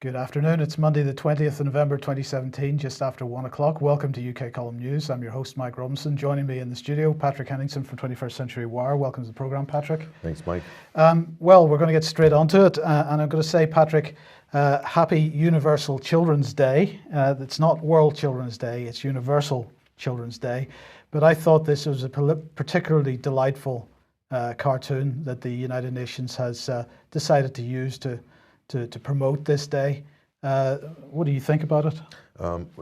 Good afternoon. It's Monday, the 20th of November 2017, just after 1 o'clock. Welcome to UK Column News. I'm your host, Mike Robinson. Joining me in the studio, Patrick Henningsen from 21st Century Wire. Welcome to the programme, Patrick. Thanks, Mike. Well, we're going to get straight onto it. And I'm going to say, Patrick, happy Universal Children's Day. It's not World Children's Day, it's Universal Children's Day. But I thought this was a particularly delightful cartoon that the United Nations has decided to use to promote this day. What do you think about it?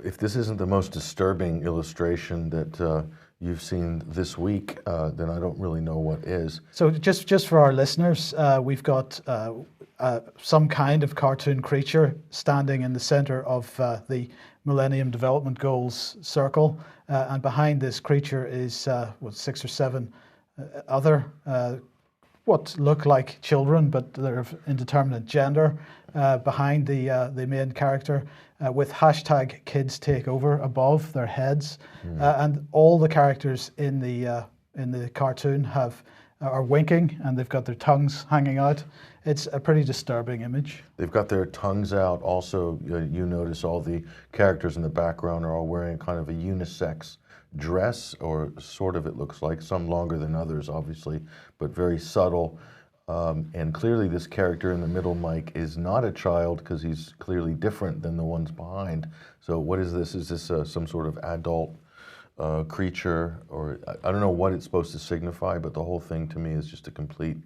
If this isn't the most disturbing illustration that you've seen this week, then I don't really know what is. So just for our listeners, we've got some kind of cartoon creature standing in the center of the Millennium Development Goals circle, and behind this creature is 6 or 7 other what look like children, but they're of indeterminate gender, behind the main character, with hashtag kids take over above their heads. And all the characters in the cartoon are winking, and they've got their tongues hanging out. It's a pretty disturbing image. They've got their tongues out. Also, you notice all the characters in the background are all wearing kind of a unisex dress, or sort of, it looks like, some longer than others, obviously, but very subtle. And clearly this character in the middle, Mike, is not a child, because he's clearly different than the ones behind. So what is this? Is this some sort of adult creature? Or I don't know what it's supposed to signify, but the whole thing to me is just a complete,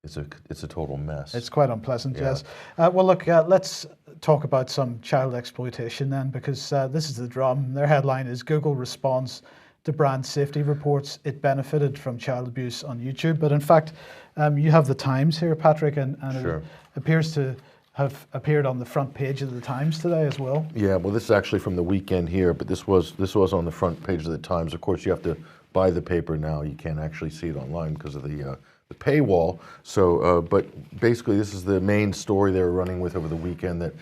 it's a total mess. It's quite unpleasant, yeah. Yes. Well, look, let's talk about some child exploitation then, because this is the drum. Their headline is Google responds to brand safety reports. It benefited from child abuse on YouTube. But in fact, you have the Times here, Patrick, and sure. It appears to have appeared on the front page of the Times today as well. Yeah, well, this is actually from the weekend here, but this was on the front page of the Times. Of course, you have to buy the paper now. You can't actually see it online because of the paywall. So, but basically, this is the main story they were running with over the weekend, that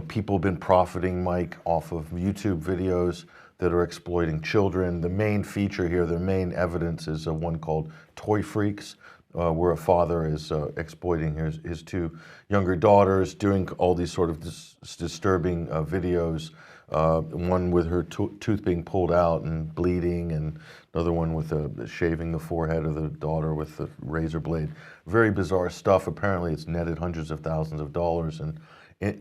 people have been profiting, Mike, off of YouTube videos that are exploiting children. The main feature here, the main evidence, is one called Toy Freaks, where a father is exploiting his 2 younger daughters, doing all these sort of disturbing videos. One with her tooth being pulled out and bleeding, and another one with shaving the forehead of the daughter with a razor blade. Very bizarre stuff. Apparently it's netted hundreds of thousands of dollars in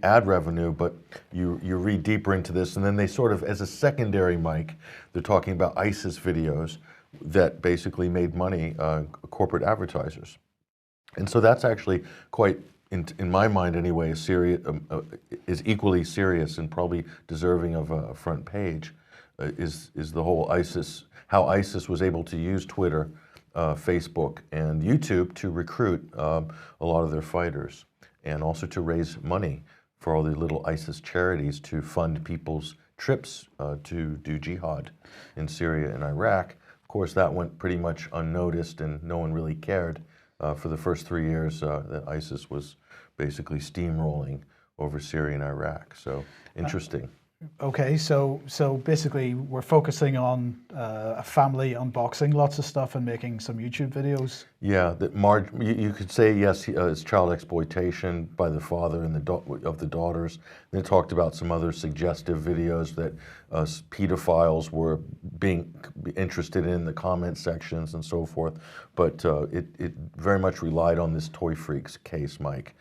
ad revenue, but you read deeper into this, and then they sort of, as a secondary, Mike, they're talking about ISIS videos that basically made money, corporate advertisers. And so that's actually quite, in my mind anyway, is equally serious and probably deserving of a front page, is the whole ISIS, how ISIS was able to use Twitter, Facebook, and YouTube to recruit a lot of their fighters, and also to raise money for all the little ISIS charities to fund people's trips to do jihad in Syria and Iraq. Of course, that went pretty much unnoticed, and no one really cared for the first 3 years that ISIS was basically steamrolling over Syria and Iraq. So, interesting. Okay, so basically we're focusing on a family unboxing lots of stuff and making some YouTube videos. Yeah, you could say, yes, it's child exploitation by the father and of the daughters. They talked about some other suggestive videos that pedophiles were being interested in the comment sections and so forth. But it very much relied on this Toy Freaks case, Mike.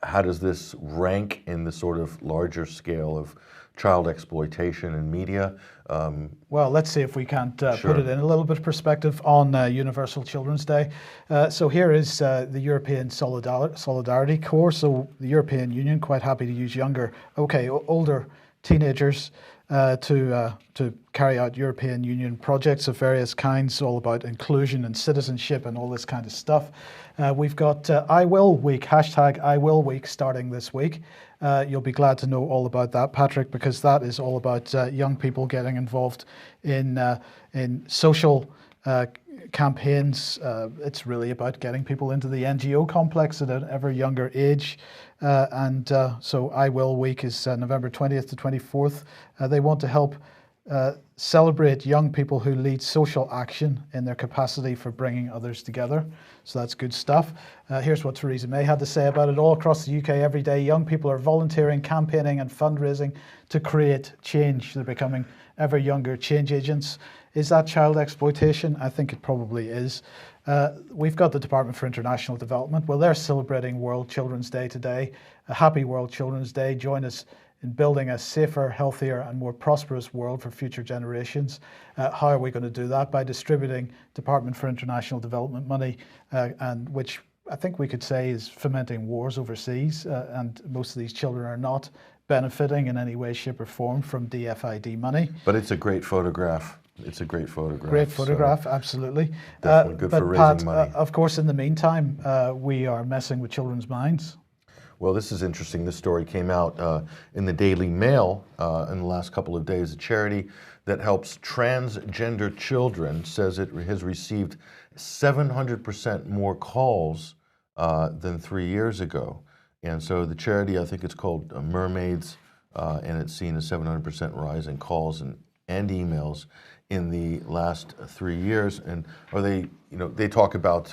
How does this rank in the sort of larger scale of child exploitation in media? Well, let's see if we can't Sure. put it in a little bit of perspective on Universal Children's Day. So here is the European Solidarity Corps. So the European Union, quite happy to use older teenagers to carry out European Union projects of various kinds, all about inclusion and citizenship and all this kind of stuff. We've got I Will Week, hashtag I Will Week, starting this week. You'll be glad to know all about that, Patrick, because that is all about young people getting involved in social campaigns. It's really about getting people into the NGO complex at an ever younger age. So I Will Week is November 20th to 24th. They want to help celebrate young people who lead social action in their capacity for bringing others together. So that's good stuff. Here's what Theresa May had to say about it. All across the UK every day, young people are volunteering, campaigning and fundraising to create change. They're becoming ever younger change agents. Is that child exploitation? I think it probably is. We've got the Department for International Development. Well, they're celebrating World Children's Day today. A happy World Children's Day. Join us in building a safer, healthier and more prosperous world for future generations. How are we going to do that? By distributing Department for International Development money, and which I think we could say is fomenting wars overseas, and most of these children are not benefiting in any way, shape or form from DFID money. But it's a great photograph. It's a great photograph. Great photograph, so absolutely. Definitely good for raising Pat, money. Of course, in the meantime, we are messing with children's minds. Well, this is interesting. This story came out in the Daily Mail in the last couple of days. A charity that helps transgender children says it has received 700% more calls than 3 years ago. And so the charity, I think it's called Mermaids, and it's seen a 700% rise in calls and emails in the last 3 years. And are they, they talk about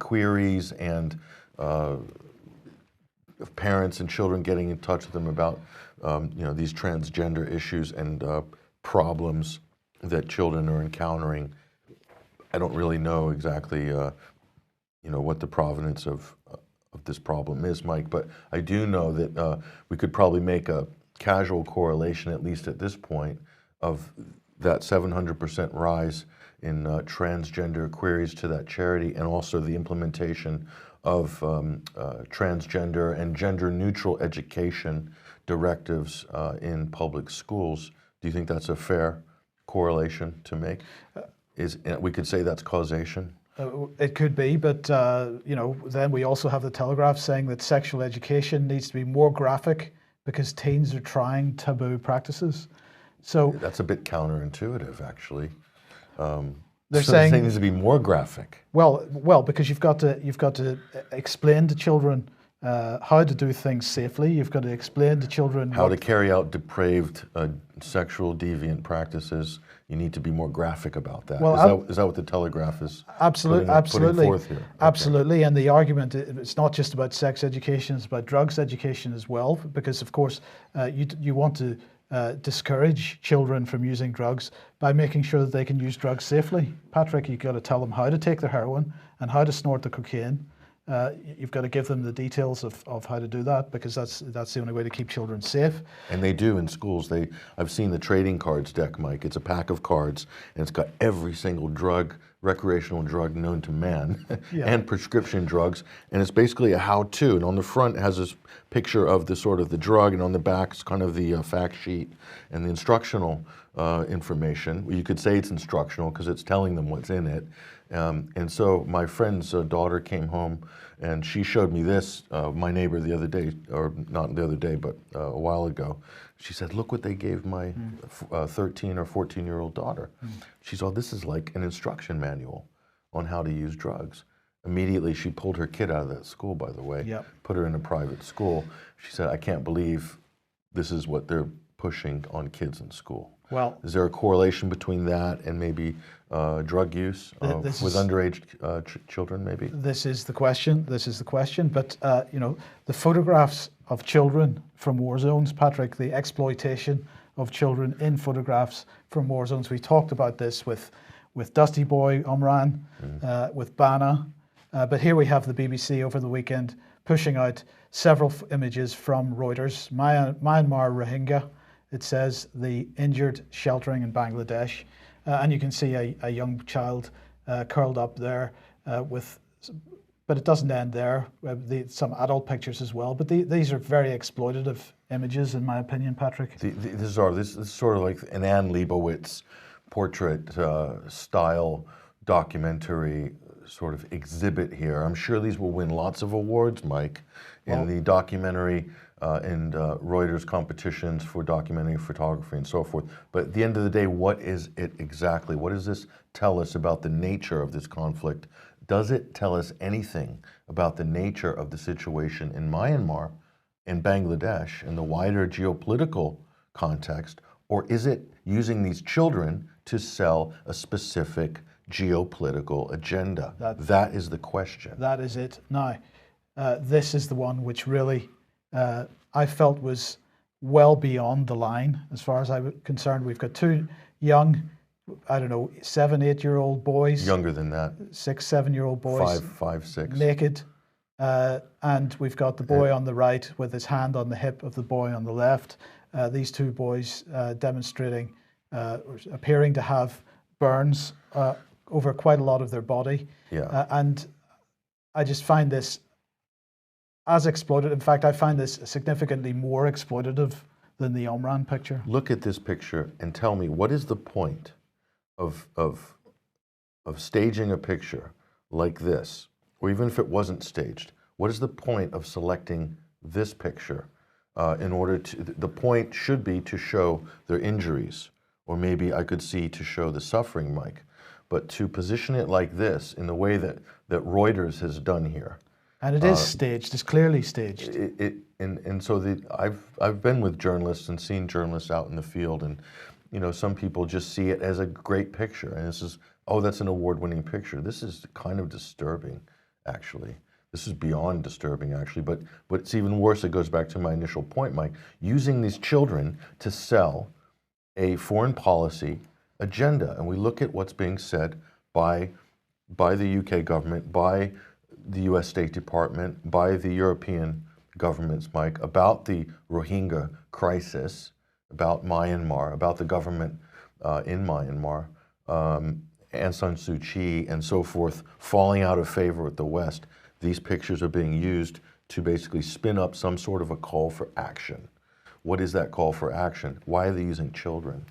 queries and parents and children getting in touch with them about these transgender issues and problems that children are encountering. I don't really know exactly what the provenance of this problem is, Mike, but I do know that we could probably make a casual correlation, at least at this point, of that 700% rise in transgender queries to that charity, and also the implementation of transgender and gender-neutral education directives in public schools. Do you think that's a fair correlation to make? We could say that's causation? It could be, but then we also have the Telegraph saying that sexual education needs to be more graphic because teens are trying taboo practices. So that's a bit counterintuitive, actually. They're saying it needs to be more graphic. Well, because you've got to explain to children how to do things safely. You've got to explain to children how to carry out depraved sexual deviant practices. You need to be more graphic about that. Well, is that what the Telegraph is putting forth here? Okay. Absolutely. And the argument, it's not just about sex education, it's about drugs education as well, because of course you want to discourage children from using drugs by making sure that they can use drugs safely. Patrick, you've got to tell them how to take their heroin and how to snort the cocaine. You've got to give them the details of how to do that, because that's the only way to keep children safe. And they do in schools. I've seen the trading cards deck, Mike. It's a pack of cards, and it's got every single drug, recreational drug known to man, and prescription drugs, and it's basically a how-to. And on the front it has this picture of the drug, and on the back it's kind of the fact sheet and the instructional information. You could say it's instructional because it's telling them what's in it. And so my friend's daughter came home and she showed me this, my neighbor the other day, or not the other day, but a while ago. She said, look what they gave my 13 or 14-year-old daughter. She saw this is like an instruction manual on how to use drugs. Immediately she pulled her kid out of that school, by the way, put her in a private school. She said, I can't believe this is what they're pushing on kids in school. Well, is there a correlation between that and maybe drug use with underage children, maybe? This is the question. But, the photographs of children from war zones, Patrick, the exploitation of children in photographs from war zones. We talked about this with Dusty Boy Omran, with Bana. But here we have the BBC over the weekend pushing out several images from Reuters. Myanmar Rohingya. It says the injured sheltering in Bangladesh, and you can see a young child curled up there but it doesn't end there. Some adult pictures as well, but these are very exploitative images, in my opinion, Patrick. This is sort of like an Anne Leibovitz portrait style documentary sort of exhibit here. I'm sure these will win lots of awards, Mike, in the documentary and Reuters competitions for documentary photography and so forth. But at the end of the day, what is it exactly? What does this tell us about the nature of this conflict does it tell us anything about the nature of the situation in Myanmar and Bangladesh in the wider geopolitical context, or is it using these children to sell a specific geopolitical agenda? That is the question. That is it. Now, this is the one which really I felt was well beyond the line as far as I'm concerned. We've got two young, I don't know, 7, 8-year-old boys. Younger than that. 6, 7-year-old boys. 5, 6. Naked. And we've got the boy on the right with his hand on the hip of the boy on the left. These two boys demonstrating, appearing to have burns over quite a lot of their body. Yeah. And I just find this as exploited. In fact, I find this significantly more exploitative than the Omran picture. Look at this picture and tell me, what is the point of staging a picture like this, or even if it wasn't staged? What is the point of selecting this picture in order to, the point should be to show their injuries, or maybe I could see to show the suffering, Mike, but to position it like this in the way that Reuters has done here. And it is staged, it's clearly staged. And so I've been with journalists and seen journalists out in the field, and some people just see it as a great picture, and this is, oh, that's an award-winning picture. This is kind of disturbing, actually. This is beyond disturbing, actually, but it's even worse. It goes back to my initial point, Mike, using these children to sell a foreign policy agenda. And we look at what's being said by the UK government, by the US State Department, by the European governments, Mike, about the Rohingya crisis, about Myanmar, about the government in Myanmar, Aung San Suu Kyi and so forth, falling out of favor with the West. These pictures are being used to basically spin up some sort of a call for action. What is that call for action? Why are they using children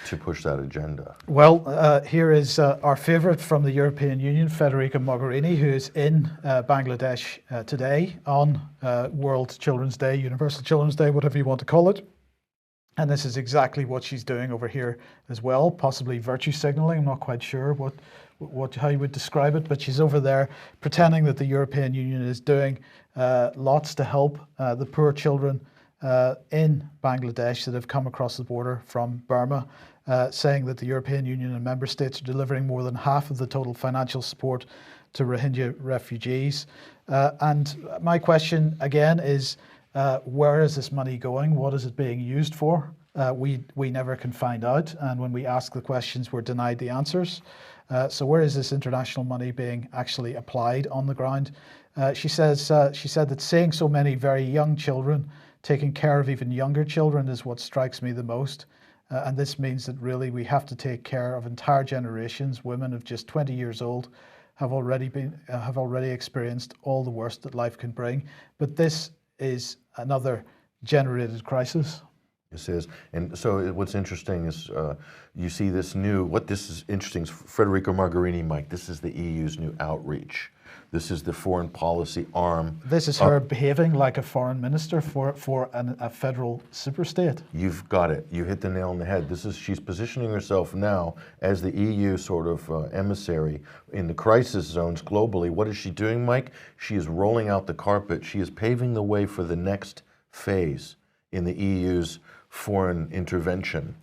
to push that agenda? Well, here is our favorite from the European Union, Federica Mogherini, who is in Bangladesh today on World Children's Day, Universal Children's Day, whatever you want to call it. And this is exactly what she's doing over here as well, possibly virtue signaling. I'm not quite sure how you would describe it, but she's over there pretending that the European Union is doing lots to help the poor children in Bangladesh that have come across the border from Burma, saying that the European Union and member states are delivering more than half of the total financial support to Rohingya refugees. And my question again is, where is this money going? What is it being used for? We never can find out, and when we ask the questions, we're denied the answers. So where is this international money being actually applied on the ground? She said that seeing so many very young children taking care of even younger children is what strikes me the most. And this means that really we have to take care of entire generations. Women of just 20 years old have already experienced all the worst that life can bring. But this is another generated crisis. This is, and so what's interesting is you see this new, this is interesting, Federica Mogherini, Mike, this is the EU's new outreach. This is the foreign policy arm. This is her behaving like a foreign minister for a federal superstate. You've got it. You hit the nail on the head. She's positioning herself now as the EU sort of emissary in the crisis zones globally. What is she doing, Mike? She is rolling out the carpet. She is paving the way for the next phase in the EU's foreign intervention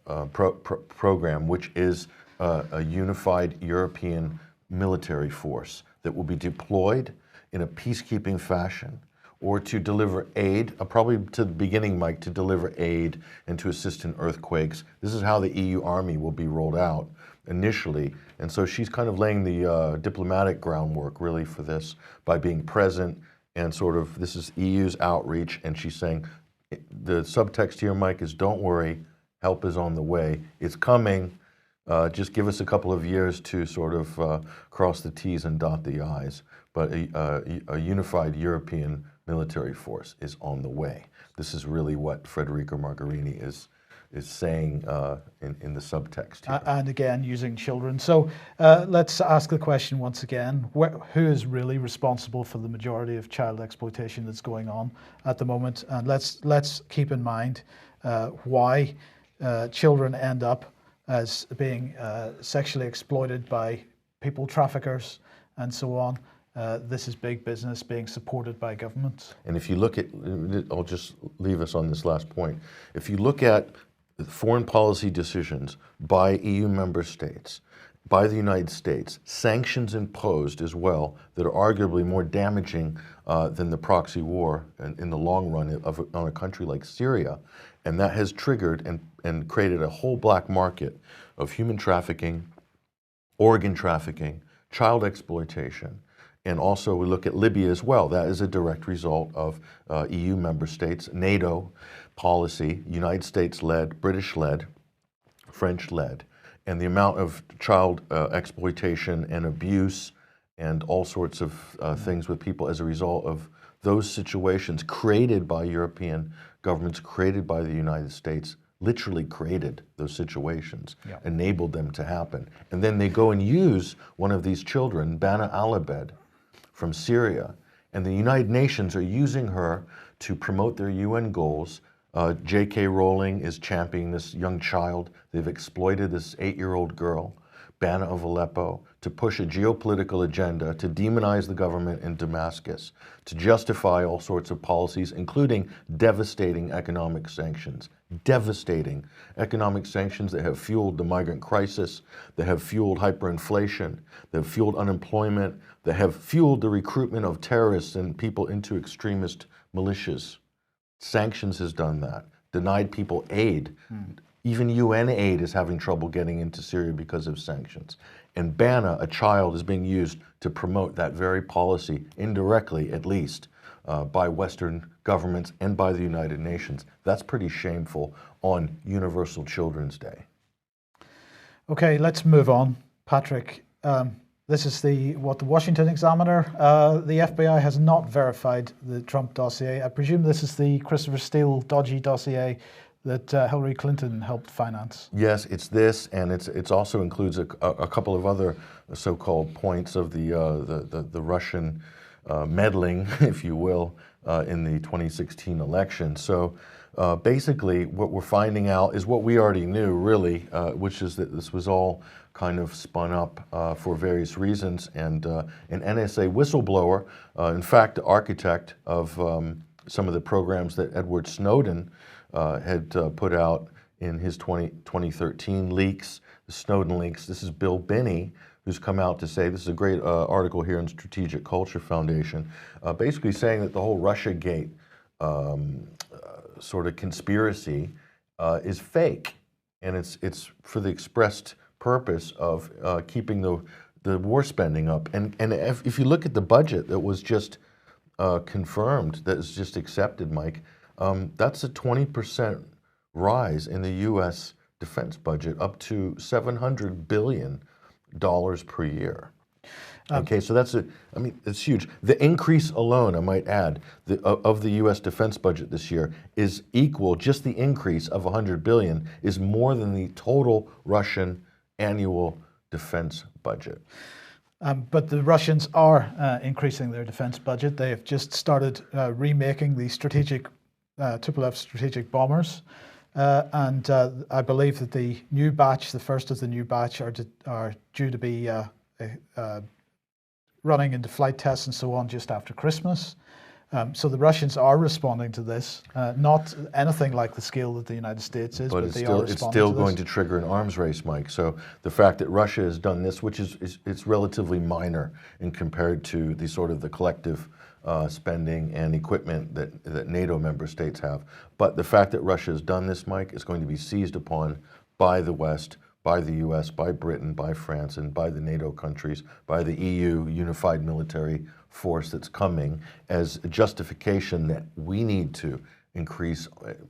program, which is a unified European military force that will be deployed in a peacekeeping fashion or to deliver aid, probably to the beginning, Mike, to deliver aid and to assist in earthquakes. This is how the EU army will be rolled out initially. And so she's kind of laying the diplomatic groundwork really for this by being present and sort of, this is EU's outreach, and she's saying, the subtext here, Mike, is don't worry, help is on the way. It's coming. Just give us a couple of years to sort of cross the T's and dot the I's. But a unified European military force is on the way. This is really what Federica Mogherini is saying in the subtext here. And again, using children. So let's ask the question once again, who is really responsible for the majority of child exploitation that's going on at the moment? And let's keep in mind why children end up as being sexually exploited by people traffickers, and so on. This is big business being supported by governments. And if you look at, I'll just leave us on this last point. If you look at foreign policy decisions by EU member states, by the United States, sanctions imposed as well that are arguably more damaging than the proxy war in the long run on a country like Syria. And that has triggered and created a whole black market of human trafficking, organ trafficking, child exploitation. And also we look at Libya as well. That is a direct result of EU member states, NATO policy, United States-led, British-led, French-led. And the amount of child exploitation and abuse and all sorts of things with people as a result of those situations created by European governments, created by the United States, literally created those situations, enabled them to happen. And then they go and use one of these children, Bana Alabed, from Syria, and the United Nations are using her to promote their UN goals. J.K. Rowling is championing this young child. They've exploited this 8-year-old girl, Bana of Aleppo, to push a geopolitical agenda, to demonize the government in Damascus, to justify all sorts of policies, including devastating economic sanctions. Devastating economic sanctions that have fueled the migrant crisis, that have fueled hyperinflation, that have fueled unemployment, that have fueled the recruitment of terrorists and people into extremist militias. Sanctions has done that, denied people aid. Even UN aid is having trouble getting into Syria because of sanctions. And Bana, a child, is being used to promote that very policy, indirectly at least, by Western governments and by the United Nations. That's pretty shameful on Universal Children's Day. Okay, let's move on. Patrick, this is the Washington Examiner. The FBI has not verified the Trump dossier. I presume this is the Christopher Steele dodgy dossier that Hillary Clinton helped finance. Yes, it's this, and it also includes a couple of other so-called points of the Russian meddling, if you will, in the 2016 election. So basically, what we're finding out is what we already knew, really, which is that this was all kind of spun up for various reasons, and an NSA whistleblower, in fact, the architect of some of the programs that Edward Snowden had put out in his 2013 leaks, the Snowden leaks. This is Bill Binney, who's come out to say, this is a great article here in Strategic Culture Foundation, basically saying that the whole Russiagate sort of conspiracy is fake, and it's for the expressed purpose of keeping the war spending up. And if you look at the budget that was just confirmed, that is just accepted, Mike, that's a 20% rise in the U.S. defense budget, up to $700 billion per year. Okay, so it's huge. The increase alone, I might add, of the U.S. defense budget this year is equal, just the increase of $100 billion is more than the total Russian annual defense budget. But the Russians are increasing their defense budget. They have just started remaking the strategic Tupolev strategic bombers, and I believe that the new batch, the first of the new batch, are due to be running into flight tests and so on just after Christmas. So the Russians are responding to this, not anything like the scale that the United States is, but it's they are responding still to going this. to trigger an arms race, Mike. So the fact that Russia has done this, which it's relatively minor in compared to the sort of the collective spending and equipment that NATO member states have, but the fact that Russia has done this, Mike, is going to be seized upon by the West, by the US, by Britain, by France, and by the NATO countries, by the EU unified military force that's coming as a justification that we need to increase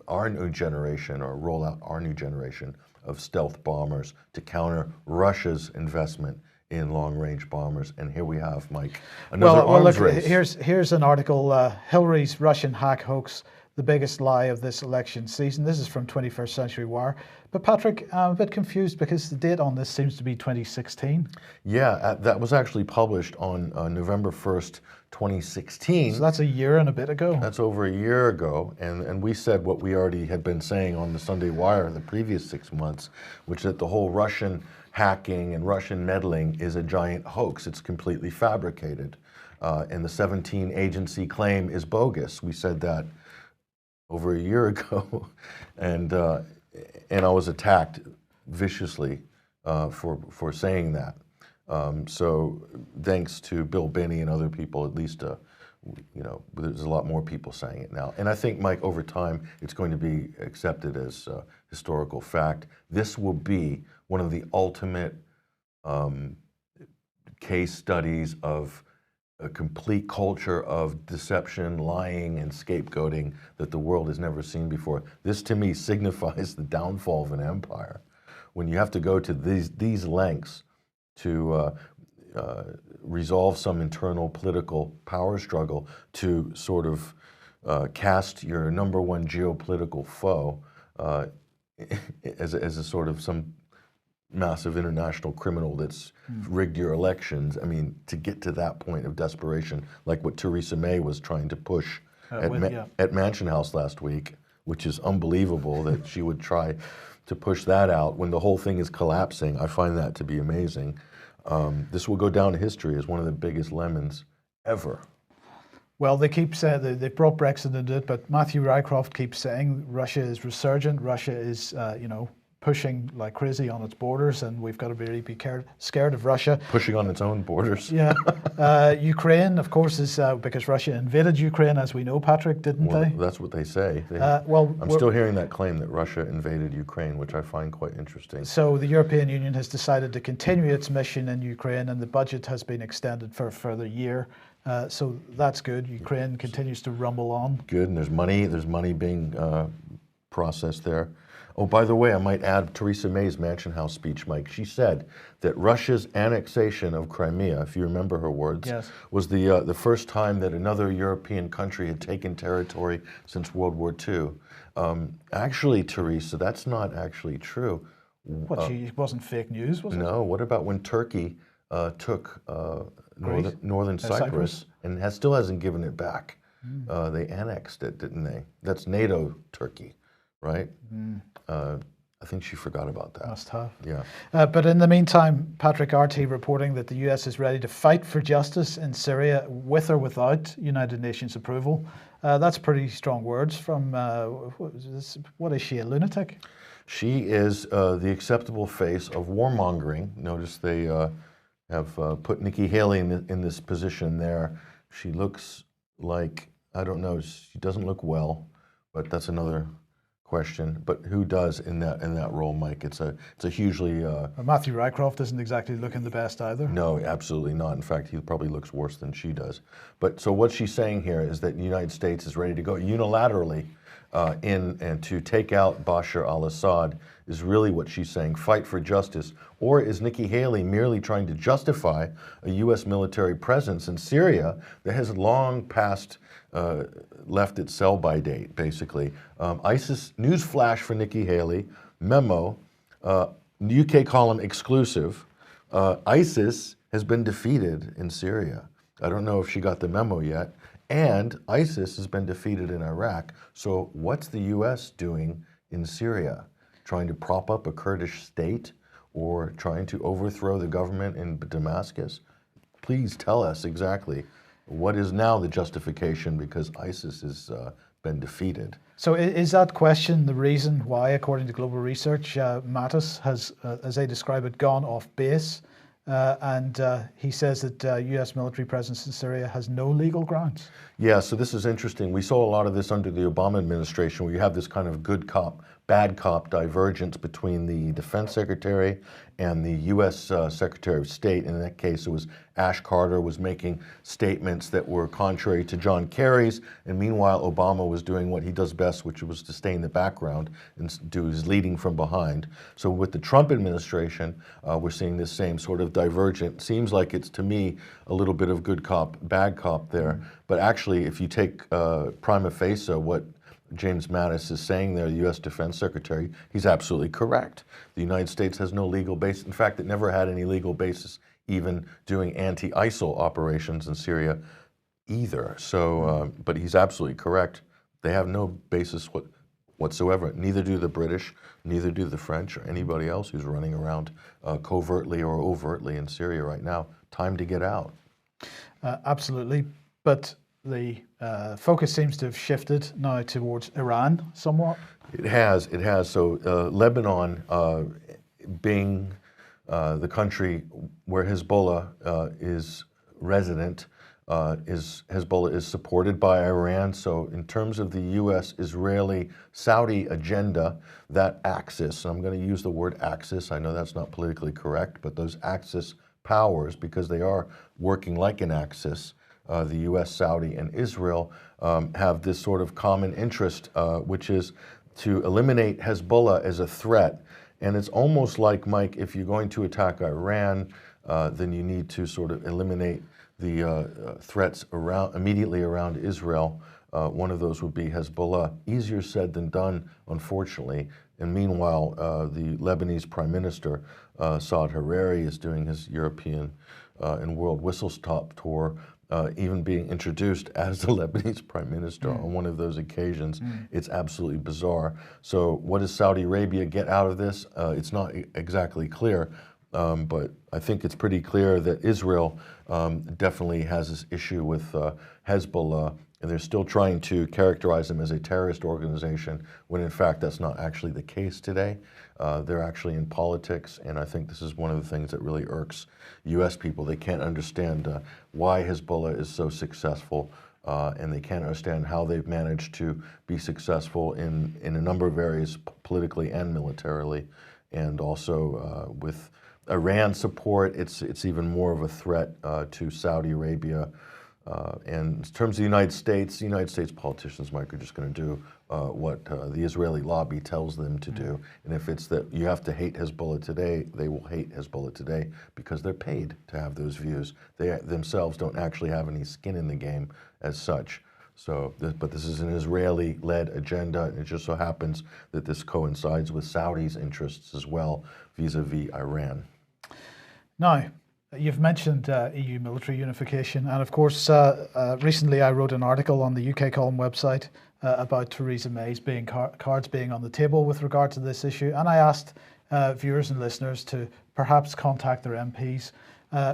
our new generation or roll out our new generation of stealth bombers to counter Russia's investment in long-range bombers. And here we have, Mike, another arms race. Here's an article, Hillary's Russian hack hoax, the biggest lie of this election season. This is from 21st Century Wire. But Patrick, I'm a bit confused because the date on this seems to be 2016. Yeah, that was actually published on November 1st, 2016. So that's a year and a bit ago. That's over a year ago, and we said what we already had been saying on the Sunday Wire the previous 6 months, which is that the whole Russian hacking and Russian meddling is a giant hoax. It's completely fabricated. And the 17 agency claim is bogus. We said that over a year ago, and I was attacked viciously for saying that. So thanks to Bill Binney and other people, at least, there's a lot more people saying it now. And I think, Mike, over time, it's going to be accepted as historical fact. This will be one of the ultimate case studies of a complete culture of deception, lying, and scapegoating that the world has never seen before. This, to me, signifies the downfall of an empire. When you have to go to these lengths to resolve some internal political power struggle to sort of cast your number one geopolitical foe as a sort of some massive international criminal that's rigged your elections. I mean, to get to that point of desperation, like what Theresa May was trying to push at Mansion House last week, which is unbelievable that she would try to push that out when the whole thing is collapsing. I find that to be amazing. This will go down in history as one of the biggest lemons ever. Well, they keep saying they brought Brexit into it, but Matthew Rycroft keeps saying Russia is resurgent. Russia is, pushing like crazy on its borders, and we've got to really be scared of Russia. Pushing on its own borders. Yeah. Ukraine, of course, is because Russia invaded Ukraine, as we know, Patrick, didn't they? That's what they say. I'm still hearing that claim that Russia invaded Ukraine, which I find quite interesting. So the European Union has decided to continue its mission in Ukraine, and the budget has been extended for a further year. So that's good. Ukraine continues to rumble on. Good, and there's money being processed there. Oh, by the way, I might add Theresa May's Mansion House speech, Mike. She said that Russia's annexation of Crimea, if you remember her words, yes, was the first time that another European country had taken territory since World War II. Actually, Theresa, that's not actually true. What, it wasn't fake news, was it? No, what about when Turkey took northern Cyprus and still hasn't given it back? They annexed it, didn't they? That's NATO Turkey, right? I think she forgot about that. Must have. Yeah. But in the meantime, Patrick, RT reporting that the US is ready to fight for justice in Syria with or without United Nations approval. That's pretty strong words from, what is she, a lunatic? She is the acceptable face of warmongering. Notice they have put Nikki Haley in this position there. She looks like, I don't know, she doesn't look well, but that's another question. But who does in that role, Mike? It's a hugely Matthew Rycroft isn't exactly looking the best either. No, absolutely not. In fact, he probably looks worse than she does. But so what she's saying here is that the United States is ready to go unilaterally in and to take out Bashar al-Assad is really what she's saying, fight for justice. Or is Nikki Haley merely trying to justify a U.S. military presence in Syria that has long past left its sell-by date, basically? ISIS, newsflash for Nikki Haley, memo, UK column exclusive, ISIS has been defeated in Syria. I don't know if she got the memo yet. And ISIS has been defeated in Iraq. So what's the U.S. doing in Syria? Trying to prop up a Kurdish state or trying to overthrow the government in Damascus? Please tell us exactly what is now the justification, because ISIS has been defeated. So is that question the reason why, according to global research, Mattis has, as they describe it, gone off base? And he says that U.S. military presence in Syria has no legal grounds. Yeah, so this is interesting. We saw a lot of this under the Obama administration, where you have this kind of good cop, bad cop divergence between the Defense Secretary and the U.S. Secretary of State. In that case, it was Ash Carter was making statements that were contrary to John Kerry's, and meanwhile, Obama was doing what he does best, which was to stay in the background and do his leading from behind. So with the Trump administration, we're seeing this same sort of divergent. Seems like it's, to me, a little bit of good cop, bad cop there. But actually, if you take prima facie what James Mattis is saying there, the U.S. Defense Secretary, he's absolutely correct. The United States has no legal basis. In fact, it never had any legal basis even doing anti-ISIL operations in Syria either. So, but he's absolutely correct. They have no basis whatsoever. Neither do the British, neither do the French or anybody else who's running around covertly or overtly in Syria right now. Time to get out. Absolutely. But the focus seems to have shifted now towards Iran somewhat. It has. So Lebanon, being the country where Hezbollah is resident, Hezbollah is supported by Iran. So in terms of the U.S., Israeli, Saudi agenda, that axis, and I'm going to use the word axis, I know that's not politically correct, but those axis powers, because they are working like an axis, the U.S., Saudi, and Israel, have this sort of common interest, which is to eliminate Hezbollah as a threat. And it's almost like, Mike, if you're going to attack Iran, then you need to sort of eliminate the threats immediately around Israel. One of those would be Hezbollah. Easier said than done, unfortunately. And meanwhile, the Lebanese Prime Minister, Saad Hariri, is doing his European and World Whistle-Stop tour, even being introduced as the Lebanese Prime Minister on one of those occasions. It's absolutely bizarre. So what does Saudi Arabia get out of this? It's not exactly clear. But I think it's pretty clear that Israel definitely has this issue with Hezbollah, and they're still trying to characterize them as a terrorist organization, when in fact that's not actually the case today. They're actually in politics, and I think this is one of the things that really irks U.S. people. They can't understand why Hezbollah is so successful, and they can't understand how they've managed to be successful in a number of areas, politically and militarily, and also with Iran support, it's even more of a threat to Saudi Arabia. And in terms of the United States politicians, Mike, are just going to do what the Israeli lobby tells them to do. And if it's that you have to hate Hezbollah today, they will hate Hezbollah today because they're paid to have those views. They themselves don't actually have any skin in the game as such. So, but this is an Israeli-led agenda, and it just so happens that this coincides with Saudi's interests as well, vis-a-vis Iran. Now, you've mentioned EU military unification, and of course, recently I wrote an article on the UK Column website about Theresa May's cards being on the table with regard to this issue, and I asked viewers and listeners to perhaps contact their MPs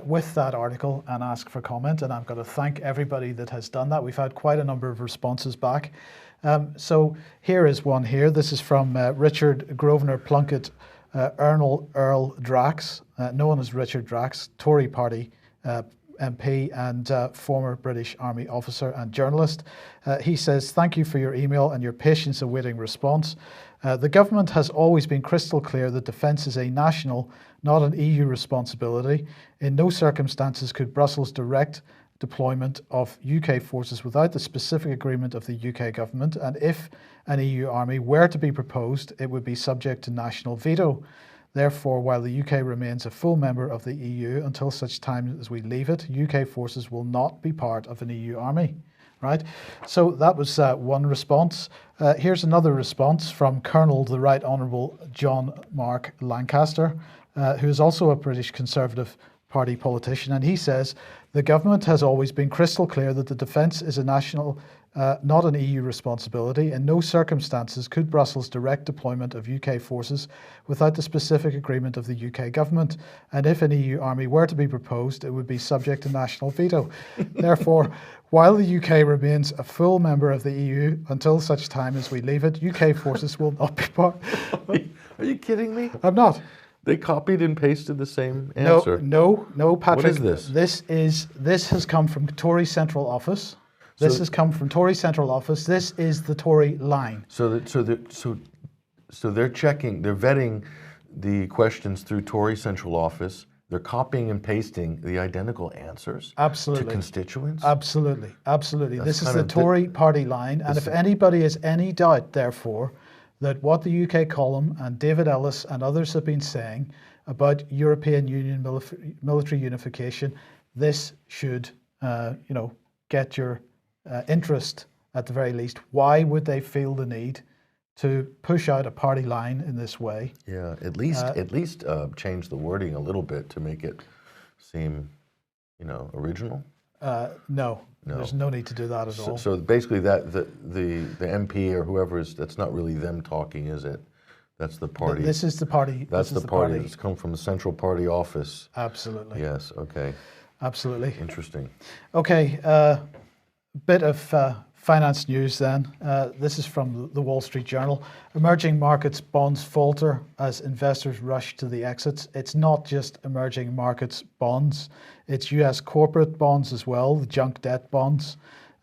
with that article and ask for comment, and I'm going to thank everybody that has done that. We've had quite a number of responses back. So here is one here. This is from Richard Grosvenor Plunkett Earl Drax, known as Richard Drax, Tory party MP and former British Army officer and journalist. He says, "Thank you for your email and your patience awaiting response. The government has always been crystal clear that defence is a national, not an EU responsibility. In no circumstances could Brussels direct deployment of UK forces without the specific agreement of the UK government, and if an EU army were to be proposed, it would be subject to national veto. Therefore, while the UK remains a full member of the EU until such time as we leave it, UK forces will not be part of an EU army." Right? So that was one response. Here's another response from Colonel the Right Honourable John Mark Lancaster, who is also a British Conservative Party politician, and he says, "The government has always been crystal clear that the defence is a national, not an EU responsibility. In no circumstances could Brussels direct deployment of UK forces without the specific agreement of the UK government, and if an EU army were to be proposed, it would be subject to national veto. Therefore, while the UK remains a full member of the EU until such time as we leave it, UK forces will not be part." Are you kidding me? I'm not. They copied and pasted the same answer. No, Patrick. What is this? This has come from Tory Central Office. This has come from Tory Central Office. This is the Tory line. So they're checking, they're vetting the questions through Tory Central Office. They're copying and pasting the identical answers to constituents? Absolutely. This is the Tory party line. And if anybody has any doubt, therefore, that what the UK Column and David Ellis and others have been saying about European Union military unification, this should, get your interest at the very least. Why would they feel the need to push out a party line in this way? Yeah, at least change the wording a little bit to make it seem, original. No. No. There's no need to do that at all. So basically, that the MP or whoever is, that's not really them talking, is it? That's the party. This is the party. That's the party that's come from the Central Party office. Absolutely. Yes. Okay. Absolutely. Interesting. Okay. Bit of finance news then. This is from the Wall Street Journal. Emerging markets bonds falter as investors rush to the exits. It's not just emerging markets bonds. It's US corporate bonds as well, the junk debt bonds.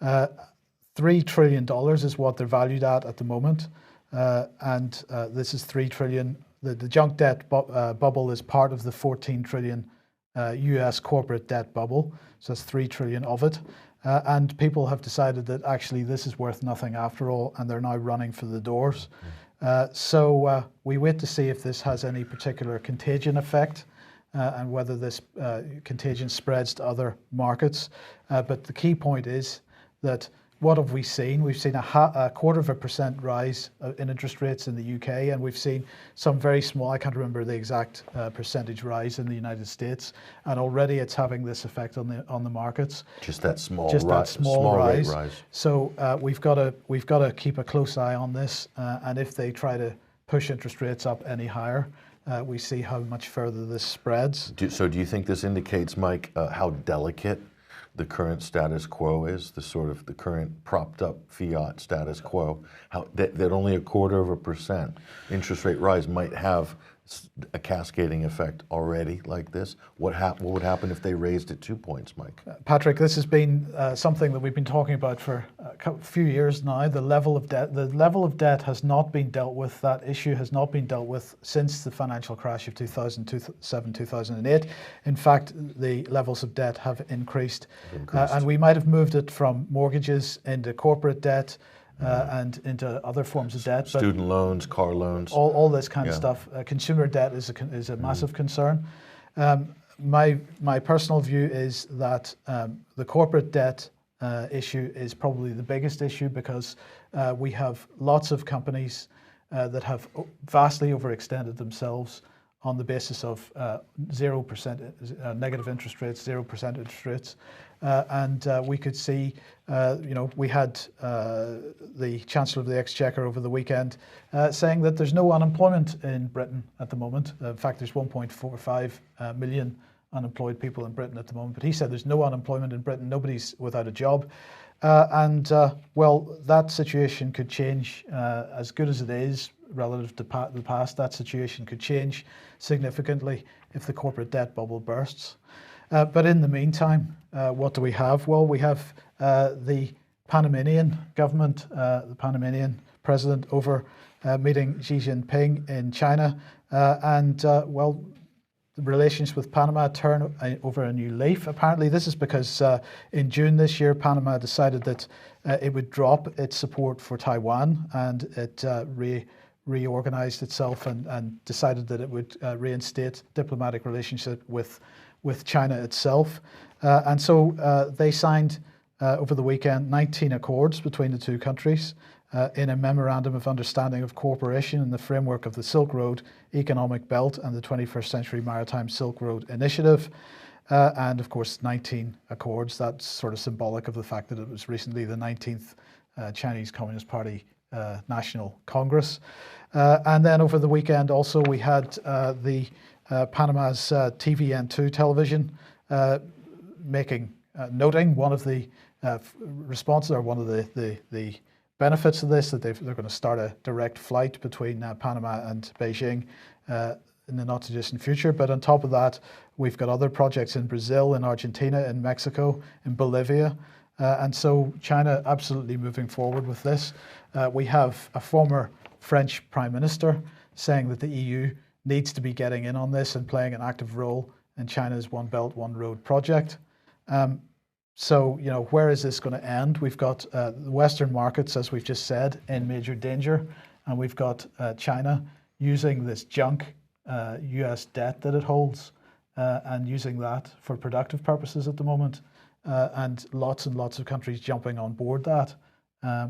$3 trillion is what they're valued at the moment. And this is 3 trillion. The junk debt bubble is part of the 14 trillion US corporate debt bubble. So that's 3 trillion of it. And people have decided that actually this is worth nothing after all, and they're now running for the doors. So we wait to see if this has any particular contagion effect and whether this contagion spreads to other markets. But the key point is that what have we seen? We've seen a 0.25% rise in interest rates in the UK, and we've seen some very small, I can't remember the exact percentage rise in the United States, and already it's having this effect on the markets. Just that small, small rise. Rate rise. So we've got to keep a close eye on this, and if they try to push interest rates up any higher, we see how much further this spreads. So do you think this indicates, Mike, how delicate the current status quo is, the current propped up fiat status quo, how that only 0.25% interest rate rise might have a cascading effect already like this? What would happen if they raised it 2 points, Mike? Patrick, this has been something that we've been talking about for a few years now. The level of debt has not been dealt with. That issue has not been dealt with since the financial crash of 2007, 2008. In fact, the levels of debt have increased. And we might have moved it from mortgages into corporate debt, and into other forms of debt. Student loans, car loans. All this kind of stuff. Consumer debt is a massive concern. My personal view is that the corporate debt issue is probably the biggest issue, because we have lots of companies that have vastly overextended themselves on the basis of 0% negative interest rates, 0% interest rates. And we could see, we had the Chancellor of the Exchequer over the weekend saying that there's no unemployment in Britain at the moment. In fact, there's 1.45 million unemployed people in Britain at the moment. But he said there's no unemployment in Britain, nobody's without a job. Well, that situation could change. As good as it is relative to the past, that situation could change significantly if the corporate debt bubble bursts. But in the meantime, what do we have? Well, we have the Panamanian government, the Panamanian president over meeting Xi Jinping in China. The relations with Panama turn over a new leaf. Apparently, this is because in June this year, Panama decided that it would drop its support for Taiwan, and it reorganized itself and decided that it would reinstate diplomatic relationship with China itself. And so they signed over the weekend 19 accords between the two countries in a memorandum of understanding of cooperation in the framework of the Silk Road Economic Belt and the 21st Century Maritime Silk Road Initiative. And of course, 19 accords. That's sort of symbolic of the fact that it was recently the 19th Chinese Communist Party National Congress. And then over the weekend also we had the Panama's TVN2 television noting one of the responses, or one of the benefits of this, that they're going to start a direct flight between Panama and Beijing in the not too distant future. But on top of that, we've got other projects in Brazil, in Argentina, in Mexico, in Bolivia. And so China absolutely moving forward with this. We have a former French Prime Minister saying that the EU needs to be getting in on this and playing an active role in China's One Belt, One Road project. So, where is this going to end? We've got the Western markets, as we've just said, in major danger. And we've got China using this junk US debt that it holds and using that for productive purposes at the moment. And lots of countries jumping on board that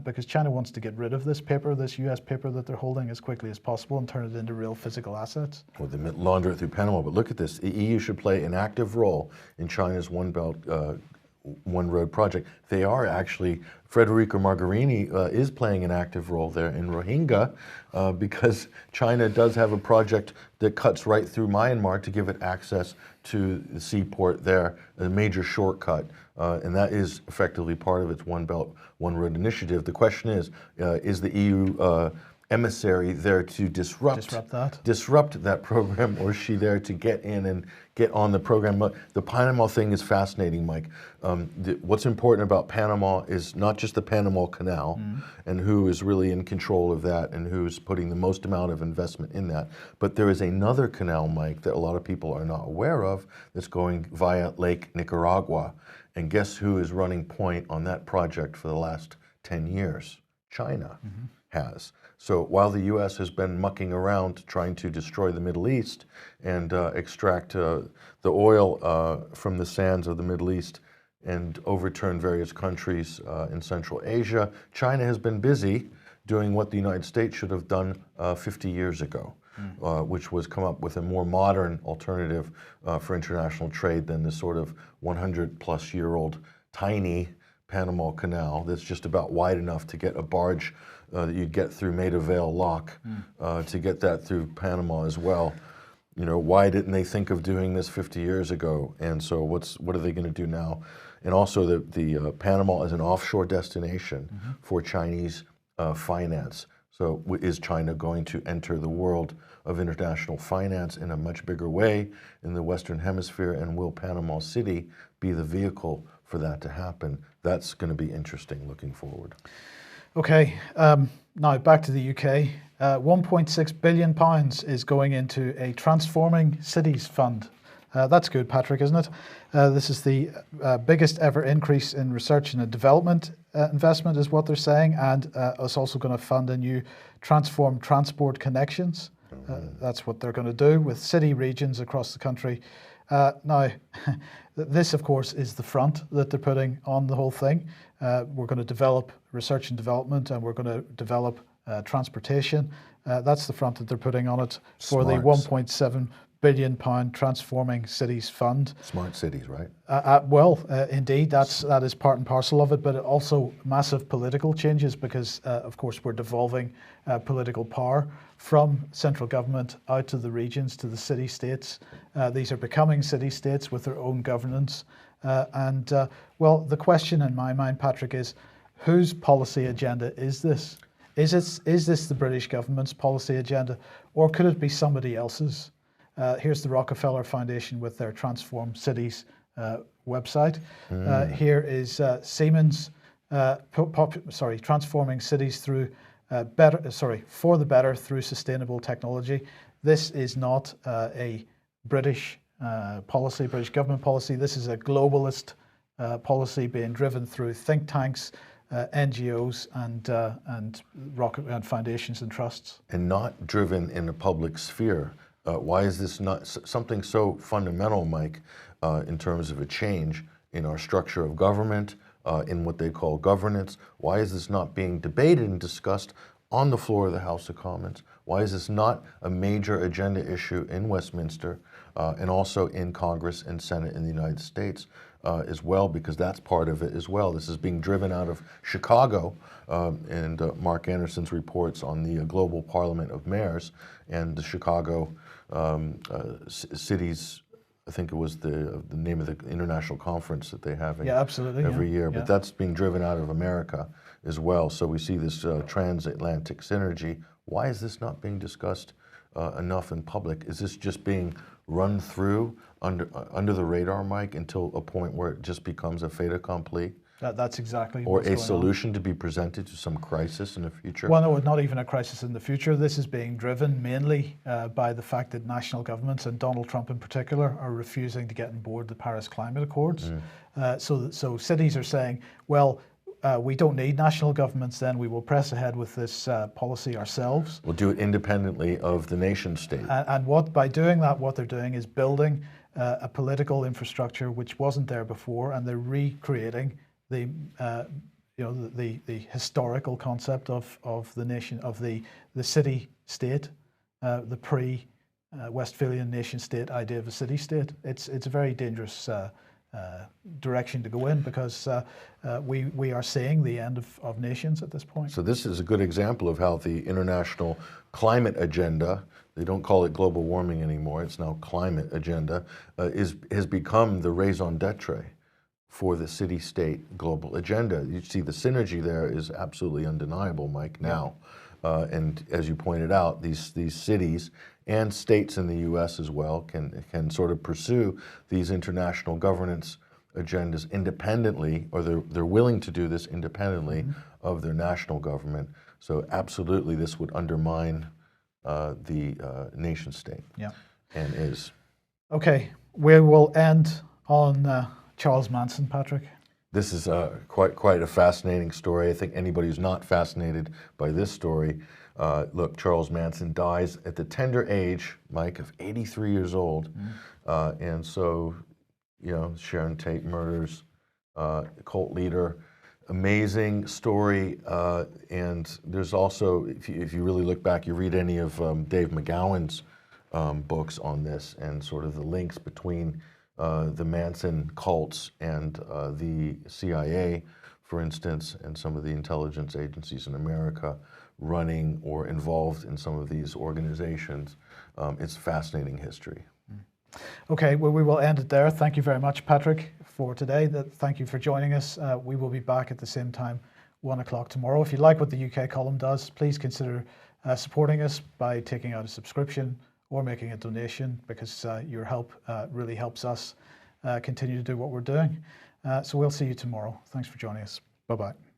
because China wants to get rid of this paper, this US paper that they're holding, as quickly as possible and turn it into real physical assets. Well, they launder it through Panama. But look at this. The EU should play an active role in China's One Belt, one road project. They are actually, Federica Mogherini is playing an active role there in Rohingya because China does have a project that cuts right through Myanmar to give it access to the seaport there, a major shortcut. And that is effectively part of its One Belt, One Road initiative. The question is the EU emissary there to disrupt that program, or is she there to get in and get on the program? The Panama thing is fascinating, Mike. What's important about Panama is not just the Panama Canal and who is really in control of that and who's putting the most amount of investment in that, but there is another canal, Mike, that a lot of people are not aware of that's going via Lake Nicaragua. And guess who is running point on that project for the last 10 years? China has. So while the U.S. has been mucking around trying to destroy the Middle East and extract the oil from the sands of the Middle East and overturn various countries in Central Asia, China has been busy doing what the United States should have done 50 years ago, which was come up with a more modern alternative for international trade than the sort of 100-plus-year-old tiny Panama Canal that's just about wide enough to get a barge that you'd get through Maida Vale Lock to get that through Panama as well. You know, why didn't they think of doing this 50 years ago? And so what are they going to do now? And also the Panama is an offshore destination for Chinese finance. So is China going to enter the world of international finance in a much bigger way in the Western Hemisphere? And will Panama City be the vehicle for that to happen? That's going to be interesting looking forward. Okay, now back to the UK. £1.6 billion is going into a Transforming Cities Fund. That's good, Patrick, isn't it? This is the biggest ever increase in research and development investment, is what they're saying, and it's also going to fund a new Transform Transport Connections. That's what they're going to do with city regions across the country. Now, this, of course, is the front that they're putting on the whole thing. We're going to develop research and development, and we're going to develop transportation. That's the front that they're putting on it for the £1.7 billion Transforming Cities Fund. Smart cities, right? Well, indeed, that is part and parcel of it, but also massive political changes because, of course, we're devolving political power from central government out to the regions, to the city-states. These are becoming city-states with their own governance. Well, the question in my mind, Patrick, is whose policy agenda is this? Is this the British government's policy agenda, or could it be somebody else's? Here's the Rockefeller Foundation with their Transform Cities website. Here is Siemens, transforming cities through for the better through sustainable technology. This is not a British policy, British government policy. This is a globalist policy being driven through think tanks, NGOs, and foundations and trusts, and not driven in the public sphere. Why is this not something so fundamental, Mike, in terms of a change in our structure of government, in what they call governance? Why is this not being debated and discussed on the floor of the House of Commons? Why is this not a major agenda issue in Westminster and also in Congress and Senate in the United States as well? Because that's part of it as well. This is being driven out of Chicago, and Mark Anderson's reports on the Global Parliament of Mayors and the Chicago cities. I think it was the name of the international conference that they have every year. But that's being driven out of America as well. So we see this transatlantic synergy. Why is this not being discussed enough in public? Is this just being run through under the radar, Mike, until a point where it just becomes a fait accompli? That's exactly or a solution to be presented to some crisis in the future? Well, no, not even a crisis in the future. This is being driven mainly by the fact that national governments, and Donald Trump in particular, are refusing to get on board the Paris Climate Accords. So cities are saying, well, we don't need national governments then, we will press ahead with this policy ourselves. We'll do it independently of the nation state. And by doing that, what they're doing is building a political infrastructure which wasn't there before, and they're recreating the historical concept of the nation, of the city state, the pre-Westphalian nation state idea of a city state. It's a very dangerous direction to go in, because we are seeing the end of nations at this point. So this is a good example of how the international climate agenda, they don't call it global warming anymore, it's now climate agenda, has become the raison d'etre for the city-state global agenda. You see the synergy there is absolutely undeniable, Mike, now. And as you pointed out, these cities and states in the U.S. as well can sort of pursue these international governance agendas independently, or they're willing to do this independently of their national government. So absolutely this would undermine the nation state. Yeah. And is. Okay, we will end on Charles Manson, Patrick. This is quite a fascinating story. I think anybody who's not fascinated by this story, look, Charles Manson dies at the tender age, Mike, of 83 years old. And so, you know, Sharon Tate murders, cult leader, amazing story. And there's also, if you really look back, you read any of Dave McGowan's books on this and sort of the links between the Manson cults and the CIA, for instance, and some of the intelligence agencies in America running or involved in some of these organizations. It's fascinating history. Okay, well, we will end it there. Thank you very much, Patrick, for today. Thank you for joining us. We will be back at the same time, 1 o'clock tomorrow. If you like what the UK column does, please consider supporting us by taking out a subscription or making a donation, because your help really helps us continue to do what we're doing. So we'll see you tomorrow. Thanks for joining us. Bye-bye.